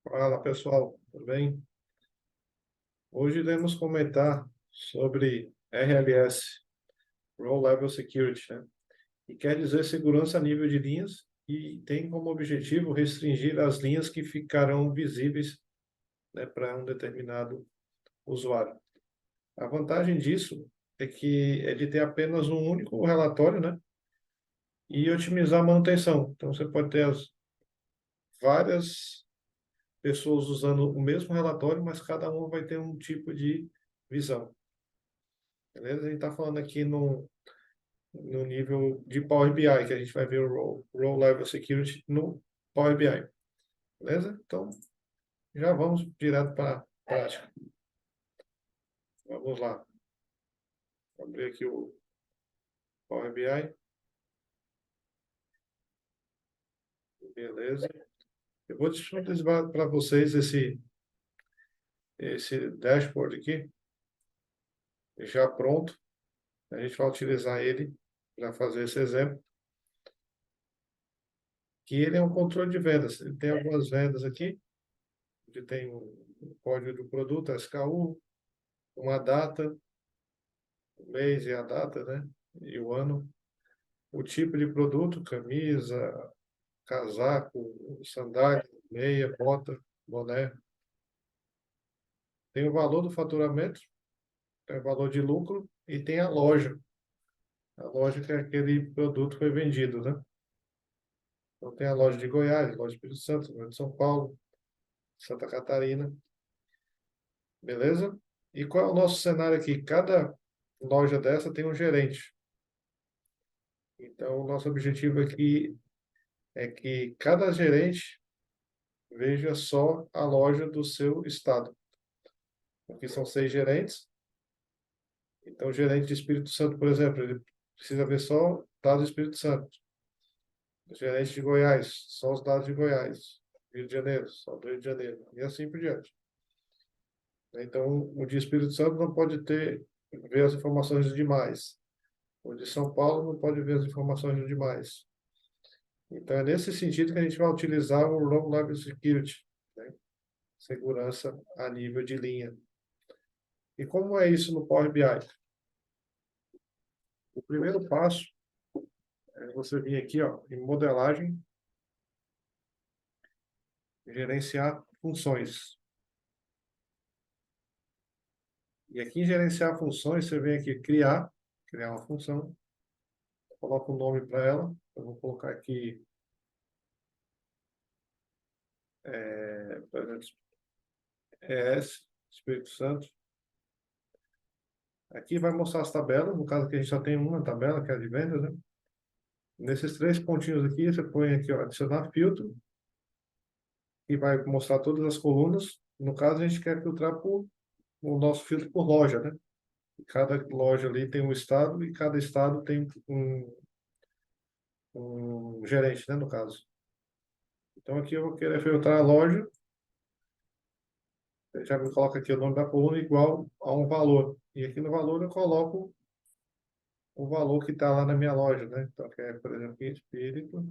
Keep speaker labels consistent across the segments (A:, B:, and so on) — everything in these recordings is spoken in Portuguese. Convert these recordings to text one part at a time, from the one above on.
A: Fala pessoal, tudo bem? Hoje iremos comentar sobre RLS, Row Level Security, né? E quer dizer segurança a nível de linhas e tem como objetivo restringir as linhas que ficarão visíveis, né, para um determinado usuário. A vantagem disso é de ter apenas um único relatório, né? E otimizar a manutenção. Então você pode ter as várias pessoas usando o mesmo relatório, mas cada uma vai ter um tipo de visão. Beleza? A gente está falando aqui no nível de Power BI, que a gente vai ver o Role Level Security no Power BI. Beleza? Então, já vamos direto para a prática. Vamos lá. Vou abrir aqui o Power BI. Beleza. Eu vou disponibilizar para vocês esse dashboard aqui, já pronto. A gente vai utilizar ele para fazer esse exemplo. Que ele é um controle de vendas. Ele tem algumas vendas aqui, onde tem o código do produto, SKU, uma data, o mês e a data, né? E o ano. O tipo de produto, camisa, casaco, sandália, meia, bota, boné. Tem o valor do faturamento, tem o valor de lucro e tem a loja. A loja que é aquele produto foi vendido, né? Então tem a loja de Goiás, a loja de Espírito Santo, a loja de São Paulo, Santa Catarina. Beleza? E qual é o nosso cenário aqui? Cada loja dessa tem um gerente. Então, o nosso objetivo aqui é que cada gerente veja só a loja do seu estado. Aqui são 6 gerentes. Então, o gerente de Espírito Santo, por exemplo, ele precisa ver só dados do Espírito Santo. O gerente de Goiás, só os dados de Goiás. Rio de Janeiro, só do Rio de Janeiro. E assim por diante. Então, o de Espírito Santo não pode ver as informações dos demais. O de São Paulo não pode ver as informações dos demais. Então, é nesse sentido que a gente vai utilizar o Low Level Security, né? Segurança a nível de linha. E como é isso no Power BI? O primeiro passo é você vir aqui, ó, em modelagem, gerenciar funções. E aqui em gerenciar funções, você vem aqui criar uma função, coloca o nome para ela. Eu vou colocar aqui, por exemplo, ES, Espírito Santo. Aqui vai mostrar as tabelas, no caso aqui a gente só tem uma tabela, que é a de vendas, né? Nesses 3 pontinhos aqui, você põe aqui, ó, adicionar filtro, e vai mostrar todas as colunas. No caso, a gente quer filtrar o nosso filtro por loja, né? Cada loja ali tem um estado e cada estado tem um gerente, né, no caso. Então, aqui eu vou querer filtrar a loja, já me coloca aqui o nome da coluna igual a um valor. E aqui no valor eu coloco o valor que está lá na minha loja, né? Então, que é, por exemplo, aqui, espírito.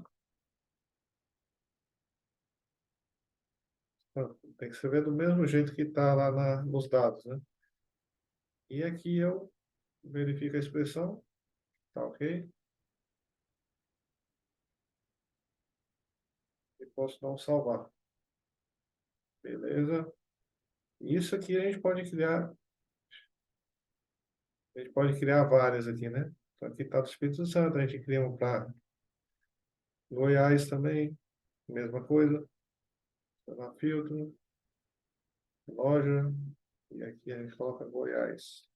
A: Tem que escrever do mesmo jeito que está lá nos dados, né? E aqui eu verifico a expressão, tá ok? E posso dar um salvar. Beleza? Isso aqui a gente pode criar várias aqui, né? Então aqui está do Espírito Santo, a gente cria um para Goiás também, mesma coisa. Lá filtro, loja, e aqui a gente coloca Goiás.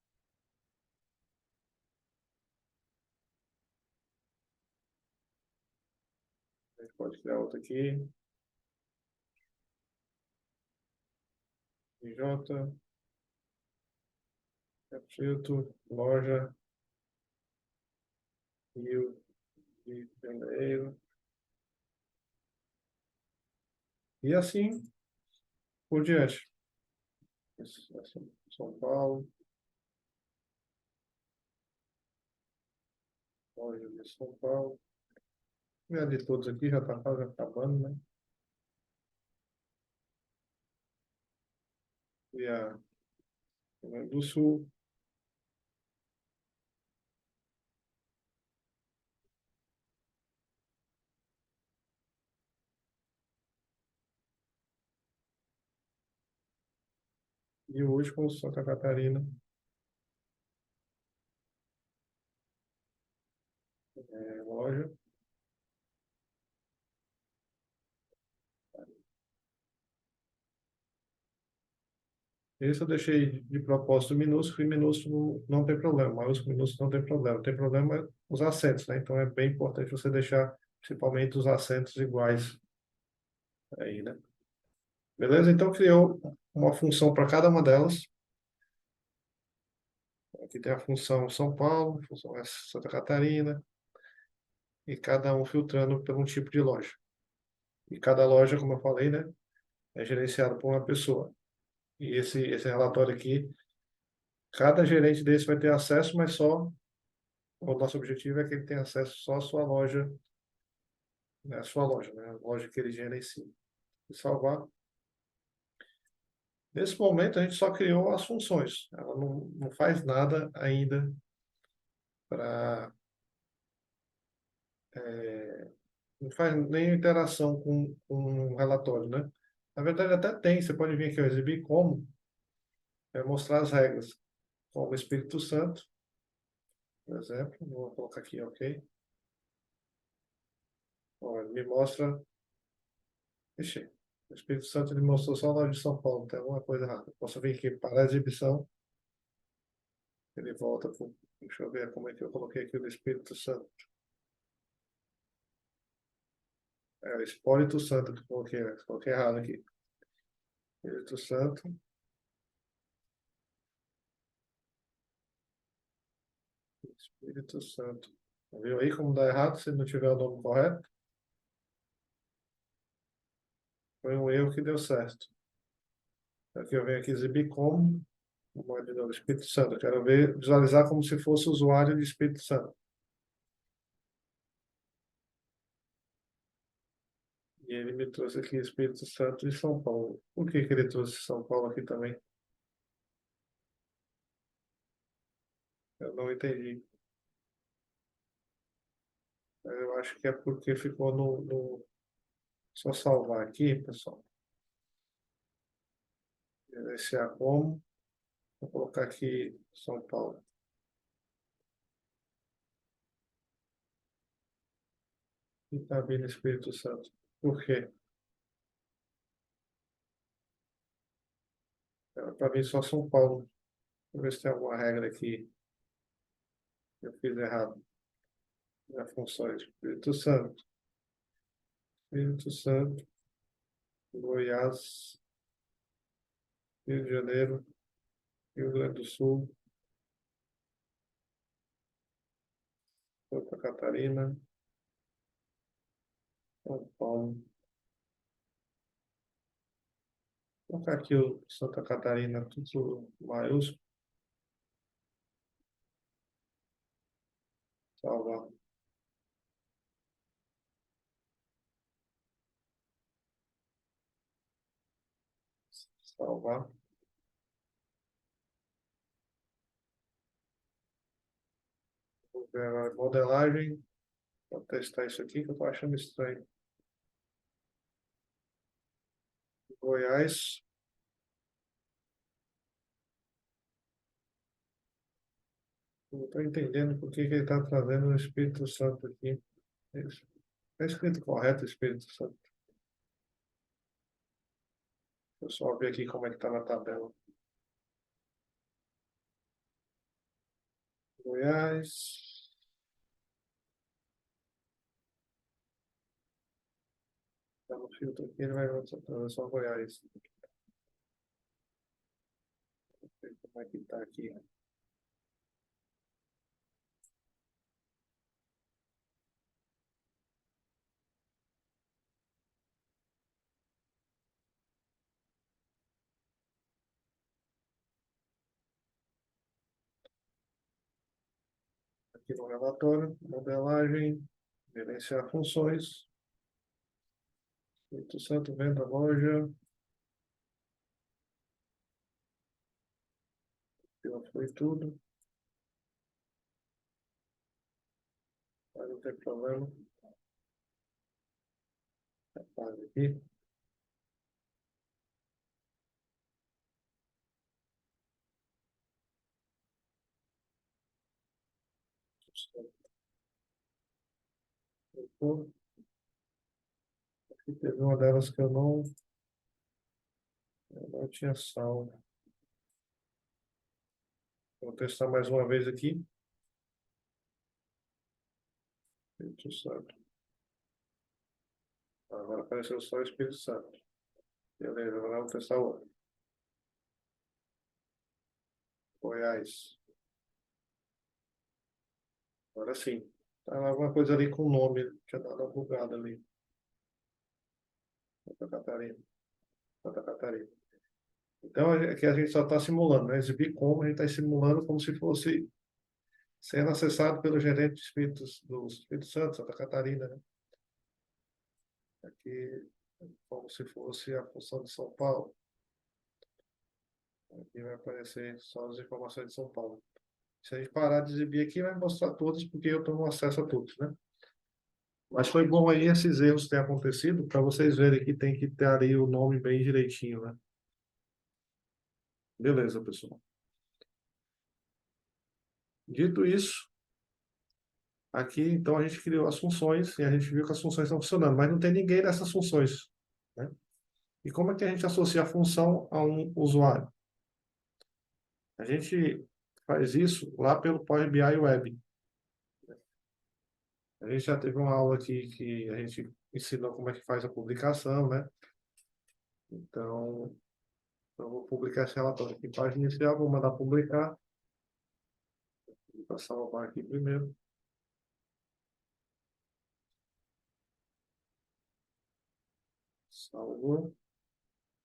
A: A gente pode criar outra aqui, J, filtro, loja, Rio de Janeiro. E assim por diante. São Paulo, loja de São Paulo. E a de todos aqui já está quase acabando, né? e a Rio Grande do Sul. E hoje com Santa Catarina, loja. Esse eu deixei de propósito minúsculo, e minúsculo não tem problema, maiúsculo, minúsculo não tem problema. Tem problema os acentos, né? Então é bem importante você deixar principalmente os acentos iguais aí, né? Beleza? Então criou uma função para cada uma delas. Aqui tem a função São Paulo, a função Santa Catarina, e cada um filtrando por um tipo de loja. E cada loja, como eu falei, né, é gerenciado por uma pessoa. E esse relatório aqui, cada gerente desse vai ter acesso, mas só o nosso objetivo é que ele tenha acesso só à sua loja, né, à sua loja, né, a loja que ele gerencia. E salvar. Nesse momento, a gente só criou as funções. Ela não faz nada ainda para. Não faz nem interação com o relatório, né? Na verdade, até tem. Você pode vir aqui, ó, exibir como, mostrar as regras. Como o Espírito Santo, por exemplo. Vou colocar aqui, ok? Ó, ele me mostra. Ixi, o Espírito Santo ele mostrou só a loja de São Paulo. Tem alguma coisa errada. Posso vir aqui para a exibição. Ele volta para. Deixa eu ver como é que eu coloquei aqui o Espírito Santo. É o Espírito Santo que eu coloquei, né? Coloquei errado aqui. Espírito Santo. Espírito Santo. Viu aí como dá errado se não tiver o nome correto? Foi um erro que deu certo. Aqui eu venho aqui exibir como, de novo, Espírito Santo. Eu quero ver, visualizar como se fosse usuário de Espírito Santo. E ele me trouxe aqui Espírito Santo e São Paulo. Por que que ele trouxe São Paulo aqui também? Eu não entendi. Eu acho que é porque ficou Só salvar aqui, pessoal. Gerenciar como. Vou colocar aqui São Paulo. E está vindo Espírito Santo. Por quê? Era para vir só São Paulo. Deixa eu ver se tem alguma regra aqui que eu fiz errado. Na função Espírito Santo. Espírito Santo, Goiás, Rio de Janeiro, Rio Grande do Sul, Santa Catarina, São Paulo. Vou colocar aqui o Santa Catarina, tudo maiúsculo. Salvar. Salvar. Vou ver agora modelagem. Vou testar isso aqui que eu estou achando estranho. Goiás. Não estou entendendo por que que ele está trazendo o Espírito Santo aqui. Está escrito correto Espírito Santo. Deixa eu só ver aqui como é que está na tabela. Goiás. Tá no filtro aqui, ele vai trazer só Goiás. Ver como é que tá aqui. Aqui no relatório, modelagem, gerenciar funções. Espírito Santo, venda, loja. Não foi tudo, mas não tem problema. Apaga aqui. Aqui teve uma delas que eu não tinha salvo. Vou testar mais uma vez aqui. Espírito Santo. Agora apareceu só o Espírito Santo. Beleza, agora vamos testar o outro. Goiás. Agora sim. Tá alguma coisa ali com o nome. Tinha dado uma bugada ali. Santa Catarina. Santa Catarina. Então, aqui a gente só está simulando, né? Exibir como, a gente está simulando como se fosse sendo acessado pelo gerente do Espírito Santo, Santa Catarina, né? Aqui, como se fosse a função de São Paulo. Aqui vai aparecer só as informações de São Paulo. Se a gente parar de exibir aqui, vai mostrar todas, porque eu tenho acesso a todos, né? Mas foi bom aí esses erros terem acontecido, para vocês verem que tem que ter ali o nome bem direitinho, né? Beleza, pessoal. Dito isso, aqui então a gente criou as funções e a gente viu que as funções estão funcionando, mas não tem ninguém nessas funções, né? E como é que a gente associa a função a um usuário? A gente faz isso lá pelo Power BI Web. A gente já teve uma aula aqui que a gente ensinou como é que faz a publicação, né? Então, eu vou publicar esse relatório aqui em página inicial, vou mandar publicar. Vou passar o salvar aqui primeiro. Salvou.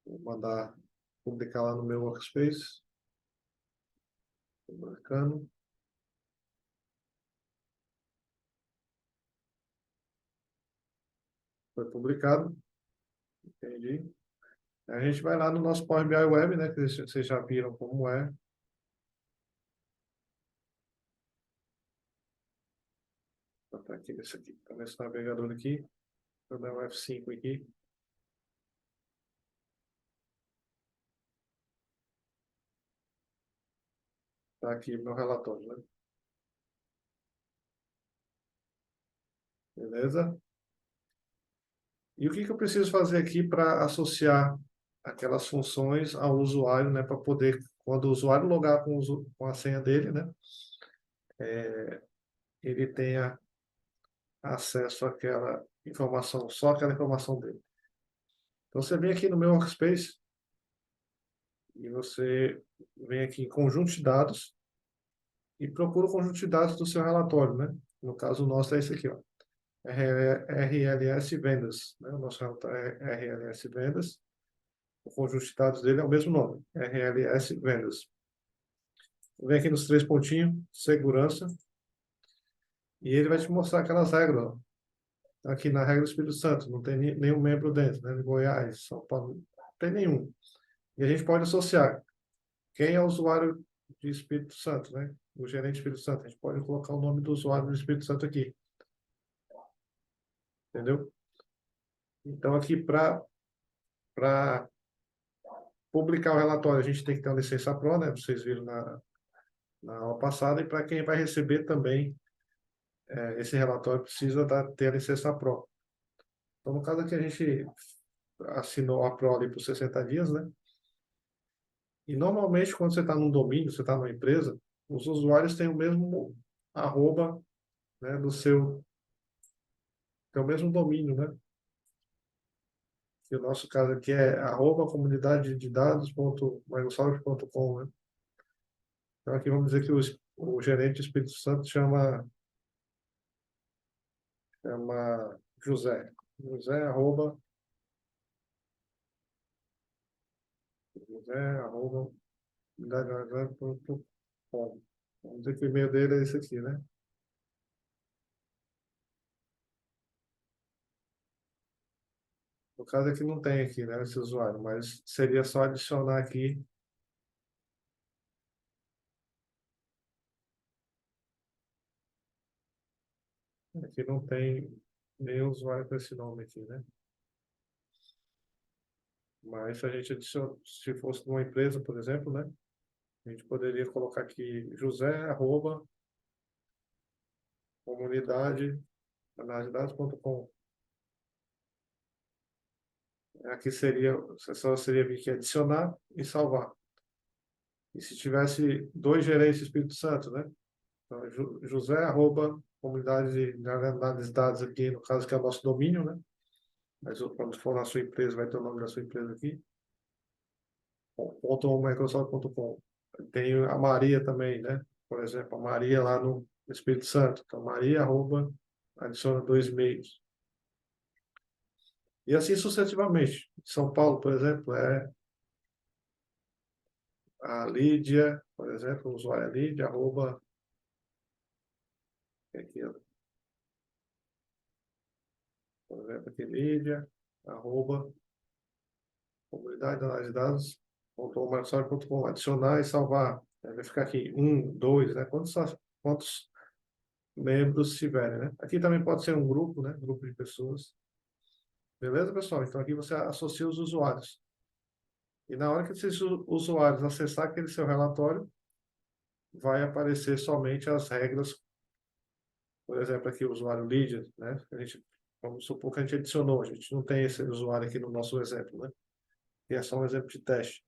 A: Vou mandar publicar lá no meu workspace. Marcando. Foi publicado. Entendi. A gente vai lá no nosso Power BI Web, né? Que vocês já viram como é. Tá aqui nesse aqui. Tá nesse navegador aqui. Vou dar um F5 aqui. Tá aqui meu relatório, né? Beleza? E o que que eu preciso fazer aqui para associar aquelas funções ao usuário, né? Para poder, quando o usuário logar com a senha dele, né? Ele tenha acesso àquela informação, só aquela informação dele. Então, você vem aqui no meu Workspace e você vem aqui em conjunto de dados e procura o conjunto de dados do seu relatório, né? No caso, o nosso é esse aqui, ó. RLS Vendas, né? O nosso relatório é RLS Vendas. O conjunto de dados dele é o mesmo nome, RLS Vendas. Vem aqui nos três pontinhos, segurança, e ele vai te mostrar aquelas regras, ó. Aqui na regra do Espírito Santo, não tem nenhum membro dentro, né? De Goiás, São Paulo, não tem nenhum. E a gente pode associar quem é o usuário de Espírito Santo, né? O gerente do Espírito Santo. A gente pode colocar o nome do usuário do Espírito Santo aqui, entendeu? Então, aqui para publicar o relatório, a gente tem que ter uma licença Pro, né? Vocês viram na aula passada, e para quem vai receber também esse relatório precisa ter a licença Pro. Então, no caso aqui, a gente assinou a Pro ali por 60 dias, né? E normalmente, quando você está num domínio, você está numa empresa, os usuários têm o mesmo arroba, né, tem o mesmo domínio, né? Que o nosso caso aqui é arroba comunidade de dados.microsoft.com, né? Então, aqui vamos dizer que o gerente do Espírito Santo chama José. José, arroba, José, arroba, comunidade.com. Vamos dizer que o e-mail dele é esse aqui, né? No caso aqui não tem aqui, né, esse usuário, mas seria só adicionar aqui Aqui não tem nenhum usuário com esse nome aqui, né? Mas se a gente adiciona, se fosse numa empresa, por exemplo, né? A gente poderia colocar aqui José, arroba, comunidade, analisedados.com. Aqui seria, só seria vir aqui adicionar e salvar. E se tivesse dois gerentes do Espírito Santo, né? Então, José, arroba, comunidade de análise de dados aqui, no caso que é o nosso domínio, né? Mas quando for na sua empresa, vai ter o nome da sua empresa aqui. .microsoft.com. Tem a Maria também, né? Por exemplo, a Maria lá no Espírito Santo. Então, Maria, arroba, adiciona dois e-mails. E assim sucessivamente. São Paulo, por exemplo, é a Lídia, por exemplo, o usuário é Lídia, arroba, aqui, ó, por exemplo, aqui, Lídia, arroba, comunidade de análise de dados, .microsoft.com, adicionar e salvar. Aí vai ficar aqui, um, dois, né? Quantos membros tiverem, né? Aqui também pode ser um grupo, né? Grupo de pessoas. Beleza, pessoal? Então aqui você associa os usuários. E na hora que esses usuários acessar aquele seu relatório, vai aparecer somente as regras. Por exemplo, aqui o usuário lead, né? Vamos supor que a gente adicionou, a gente não tem esse usuário aqui no nosso exemplo, né? E é só um exemplo de teste.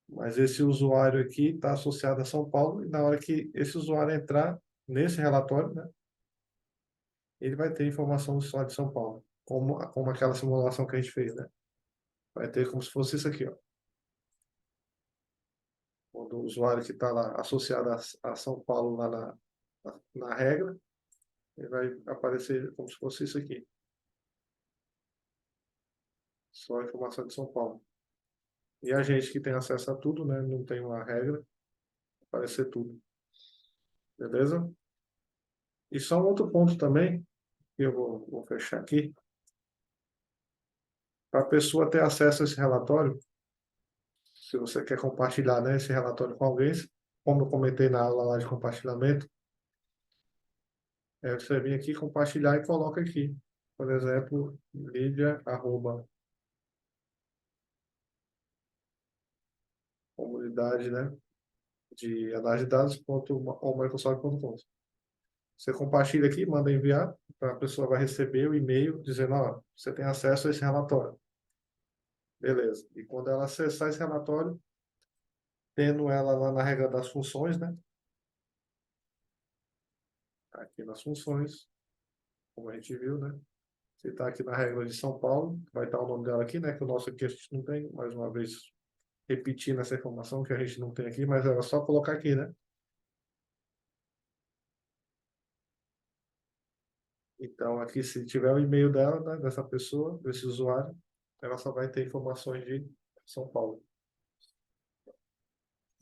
A: Mas esse usuário aqui está associado a São Paulo e na hora que esse usuário entrar nesse relatório, né? Ele vai ter informação só de São Paulo, como aquela simulação que a gente fez, né? Vai ter como se fosse isso aqui, ó. Quando o usuário que está lá associado a São Paulo lá na regra, ele vai aparecer como se fosse isso aqui. Só a informação de São Paulo. E a gente que tem acesso a tudo, né? Não tem uma regra, aparecer tudo. Beleza? E só um outro ponto também, que eu vou fechar aqui. Para a pessoa ter acesso a esse relatório, se você quer compartilhar, né, esse relatório com alguém, como eu comentei na aula lá de compartilhamento, você vem aqui compartilhar e coloca aqui. Por exemplo, Lídia, arroba, comunidade, né, de análise de dados, ou Microsoft.com. Você compartilha aqui, manda enviar, a pessoa vai receber o e-mail dizendo, ó, você tem acesso a esse relatório. Beleza. E quando ela acessar esse relatório, tendo ela lá na regra das funções, né, aqui nas funções, como a gente viu, né, você está aqui na regra de São Paulo, vai estar o nome dela aqui, né, que o nosso aqui a gente não tem, mais uma vez repetindo essa informação que a gente não tem aqui, mas era só colocar aqui, né? Então, aqui, se tiver o e-mail dela, né, dessa pessoa, desse usuário, ela só vai ter informações de São Paulo.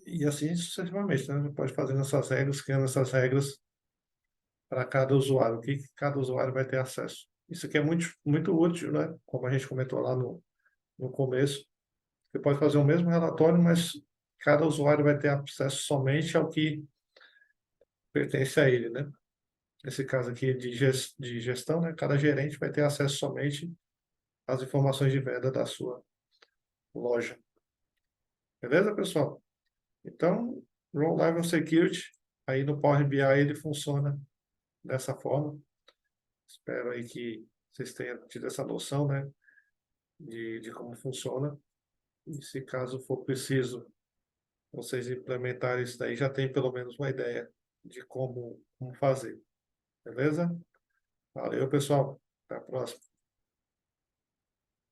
A: E assim sucessivamente, né? Você pode fazer essas regras, criando essas regras para cada usuário, o que cada usuário vai ter acesso. Isso aqui é muito, muito útil, né? Como a gente comentou lá no começo. Você pode fazer o mesmo relatório, mas cada usuário vai ter acesso somente ao que pertence a ele, né? Nesse caso aqui de gestão, né? Cada gerente vai ter acesso somente às informações de venda da sua loja. Beleza, pessoal? Então, Role Level Security, aí no Power BI ele funciona dessa forma. Espero aí que vocês tenham tido essa noção, né? De como funciona. E se caso for preciso vocês implementarem isso daí, já tem pelo menos uma ideia de como fazer. Beleza? Valeu, pessoal. Até a próxima.